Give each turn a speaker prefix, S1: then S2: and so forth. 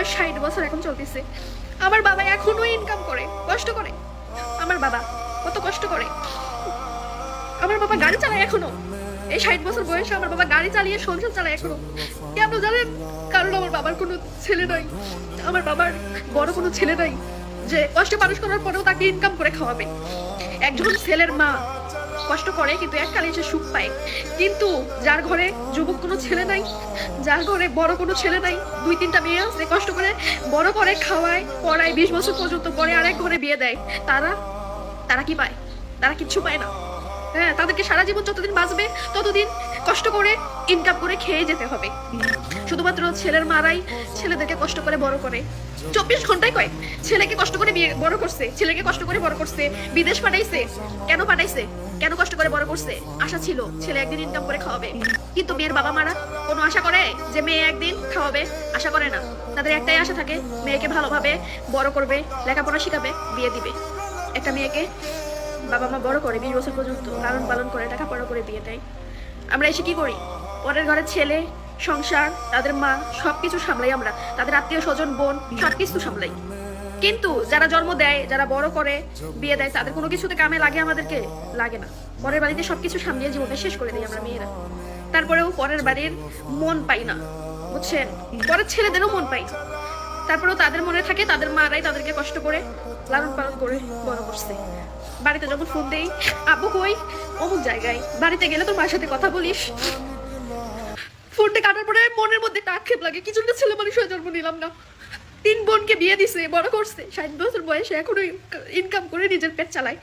S1: আমার 60 বছর এখন চলতেছে। আমার বাবা এখনো ইনকাম করে, কষ্ট করে। আমার বাবা কত কষ্ট করে। আমার বাবা গাড়ি চালায় এখনো। এই 60 বছর বয়সে আমার বাবা গাড়ি চালিয়ে সংসার চালায় এখনো। কেন জানেন? কারণ আমার বাবার কোনো ছেলে নাই, আমার বাবার বড় কোনো ছেলে নাই যে কষ্টে মানুষ করার পরেও তাকে ইনকাম করে খাওয়াবে। একজন ছেলের মা কষ্ট করে কিন্তু এককালে এসে সুখ পায়, কিন্তু যার ঘরে যুবক কোনো ছেলে নাই, যার ঘরে বড় কোনো ছেলে নাই, 2-3টা মেয়ে আছে, কষ্ট করে বড় করে খাওয়ায় পড়ায় 20 বছর পর্যন্ত, পরে আরেক ঘরে বিয়ে দেয়, তারা কি পায়? তারা কিচ্ছু পায় না। হ্যাঁ, তাদেরকে সারা জীবন যতদিন বাঁচবে ততদিন কষ্ট করে ইনকাম করে খেয়ে যেতে হবে। শুধুমাত্র ছেলের মারাই ছেলেদেরকে কষ্ট করে বড় করে, 24 ঘন্টায় কয় ছেলেকে কষ্ট করে বিয়ে বড় করছে, ছেলেকে কষ্ট করে বড় করছে, বিদেশ পাঠাইছে। কেন পাঠাইছে? কেন কষ্ট করে বড় করছে? আশা ছিল ছেলে একদিন ইনকাম করে খাওয়াবে। কিন্তু মেয়ের বাবা মারা কোনো আশা করে যে মেয়ে একদিন খাওয়াবে? আশা করে না। তাদের একটাই আশা থাকে, মেয়েকে ভালোভাবে বড় করবে, লেখাপড়া শিখাবে, বিয়ে দিবে। একটা মেয়েকে বাবা মা বড় করে 20 বছর পর্যন্ত লালন পালন করে, টাকা পড়া করে বিয়ে দেয়। আমরা এসে কি করি? পরের ঘরের ছেলে, সংসার, তাদের মা, সবকিছু সামলাই আমরা, তাদের আত্মীয় স্বজন, বোন, সবকিছু সামলাই। কিন্তু যারা জন্ম দেয়, যারা বড় করে বিয়ে দেয়, তাদের কোনো কিছুতে কামে লাগে? আমাদেরকে লাগে না। পরের বাড়িতে সবকিছু সামলিয়ে জীবনটা শেষ করে দিই আমরা মেয়েরা। তারপরেও পরের বাড়ির মন পাই না, বুঝছেন? পরের ছেলেদেরও মন পাই না। তারপরেও তাদের মনে থাকে তাদের মারাই তাদেরকে কষ্ট করে লালন পালন করে বড় করছে। বাড়িতে যখন ফোন দেই, আব্বু কই? অমুক জায়গায়। বাড়িতে গেলে তোর মার সাথে কথা বলিস। ফোনটা কাটার পরে মনের মধ্যে একটা আক্ষেপ লাগে, কিছু একটা ছেলে মানুষ হয়ে জন্ম নিলাম না। 3 বোনকে বিয়ে দিছে, বড় করছে, 60 বছর বয়সে এখনো ইনকাম করে নিজের পেট চালায়।